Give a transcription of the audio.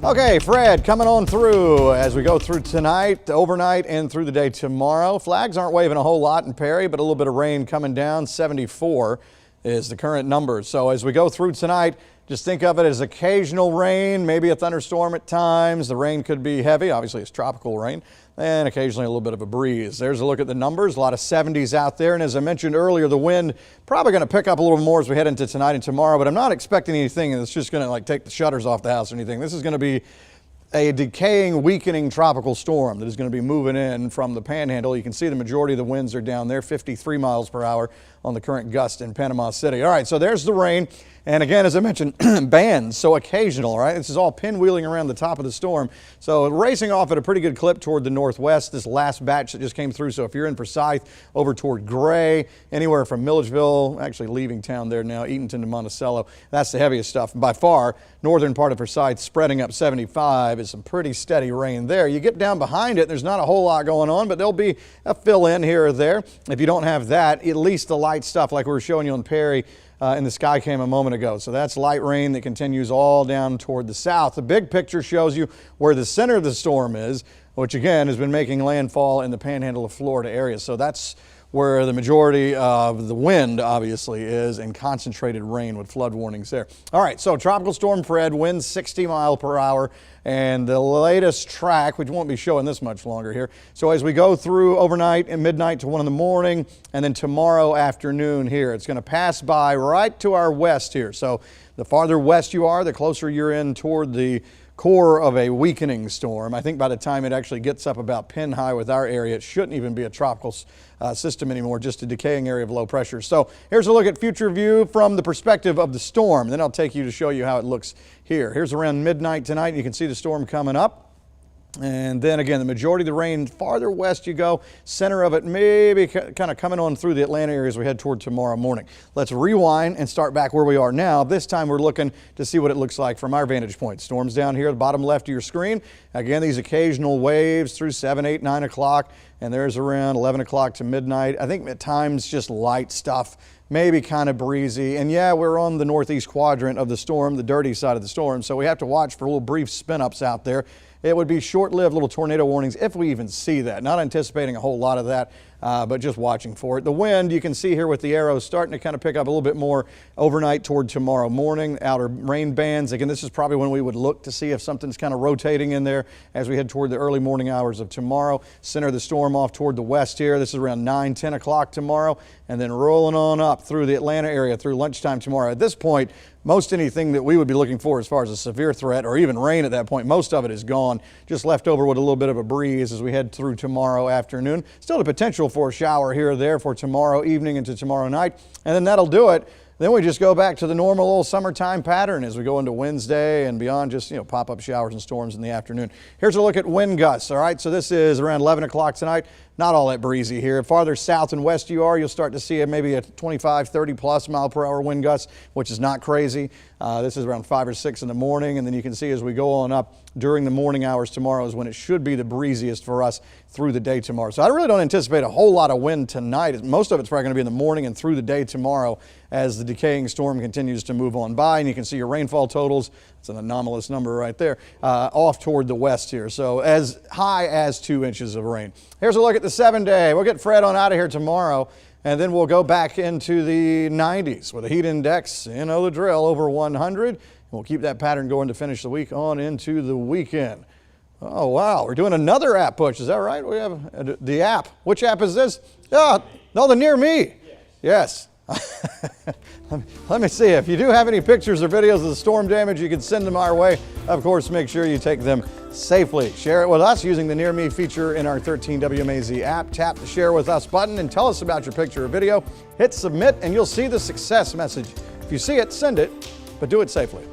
Okay, Fred, coming on through as we go through tonight, overnight, and through the day tomorrow. Flags aren't waving a whole lot in Perry, but a little bit of rain coming down. 74 is the current number. So as we go through tonight, just think of it as occasional rain, maybe a thunderstorm at times. The rain could be heavy. Obviously, it's tropical rain, and occasionally a little bit of a breeze. There's a look at the numbers. A lot of 70s out there. And as I mentioned earlier, the wind probably going to pick up a little more as we head into tonight and tomorrow. But I'm not expecting anything that's just going to like take the shutters off the house or anything. This is going to be a decaying, weakening tropical storm that is going to be moving in from the Panhandle. You can see the majority of the winds are down there, 53 miles per hour on the current gust in Panama City. All right, so there's the rain. And again, as I mentioned, bands, so occasional, right? This is all pinwheeling around the top of the storm. So racing off at a pretty good clip toward the northwest, this last batch that just came through. So if you're in Forsyth, over toward Gray, anywhere from Milledgeville, actually leaving town there now, Eatonton to Monticello, that's the heaviest stuff. By far, northern part of Forsyth spreading up 75 is some pretty steady rain there. You get down behind it, there's not a whole lot going on, but there'll be a fill in here or there. If you don't have that, at least the light stuff like we were showing you on Perry, in the sky cam a moment ago. So that's light rain that continues all down toward the south. The big picture shows you where the center of the storm is, which again has been making landfall in the Panhandle of Florida area. So that's where the majority of the wind obviously is, and concentrated rain with flood warnings there. All right, so Tropical Storm Fred, winds 60 miles per hour, and the latest track, which won't be showing this much longer here. So as we go through overnight and midnight to 1 in the morning, and then tomorrow afternoon here, it's going to pass by right to our west here. So the farther west you are, the closer you're in toward the core of a weakening storm. I think by the time it actually gets up about pin high with our area, it shouldn't even be a tropical system anymore, just a decaying area of low pressure. So here's a look at future view from the perspective of the storm. Then I'll take you to show you how it looks here. Here's around midnight tonight. You can see the storm coming up. And then again, the majority of the rain, farther west you go, center of it maybe kind of coming on through the Atlanta area as we head toward tomorrow morning. Let's rewind and start back where we are now. This time we're looking to see what it looks like from our vantage point. Storm's down here at the bottom left of your screen. Again, these occasional waves through 7, 8, 9 o'clock, and there's around 11 o'clock to midnight. I think at times just light stuff, maybe kind of breezy. And yeah, we're on the northeast quadrant of the storm, the dirty side of the storm, so we have to watch for little brief spin-ups out there. It would be short-lived little tornado warnings if we even see that. Not anticipating a whole lot of that, but just watching for it. The wind, you can see here with the arrows starting to kind of pick up a little bit more overnight toward tomorrow morning. Outer rain bands, again, this is probably when we would look to see if something's kind of rotating in there as we head toward the early morning hours of tomorrow. Center of the storm off toward the west here. This is around 9, 10 o'clock tomorrow, and then rolling on up through the Atlanta area through lunchtime tomorrow. At this point, most anything that we would be looking for as far as a severe threat or even rain at that point, most of it is gone, just left over with a little bit of a breeze as we head through tomorrow afternoon. Still the potential for a shower here or there for tomorrow evening into tomorrow night, and then that'll do it. Then we just go back to the normal old summertime pattern as we go into Wednesday and beyond, just, pop-up showers and storms in the afternoon. Here's a look at wind gusts, all right? So this is around 11 o'clock tonight. Not all that breezy here. Farther south and west you are, you'll start to see maybe a 25, 30 plus mile per hour wind gust, which is not crazy. This is around 5 or 6 in the morning, and then you can see as we go on up during the morning hours tomorrow is when it should be the breeziest for us through the day tomorrow. So I really don't anticipate a whole lot of wind tonight. Most of it's probably going to be in the morning and through the day tomorrow as the decaying storm continues to move on by, and you can see your rainfall totals. It's an anomalous number right there, off toward the west here. So as high as 2 inches of rain. Here's a look at the 7-day. We'll get Fred on out of here tomorrow, and then we'll go back into the 90s with a heat index, the drill, over 100. And we'll keep that pattern going to finish the week on into the weekend. Oh, wow. We're doing another app push. Is that right? We have the app. Which app is this? Oh, no, the Near Me. Yes. Let me see. If you do have any pictures or videos of the storm damage, you can send them our way. Of course, make sure you take them safely. Share it with us using the Near Me feature in our 13 WMAZ app. Tap the Share With Us button and tell us about your picture or video. Hit Submit and you'll see the success message. If you see it, send it, but do it safely.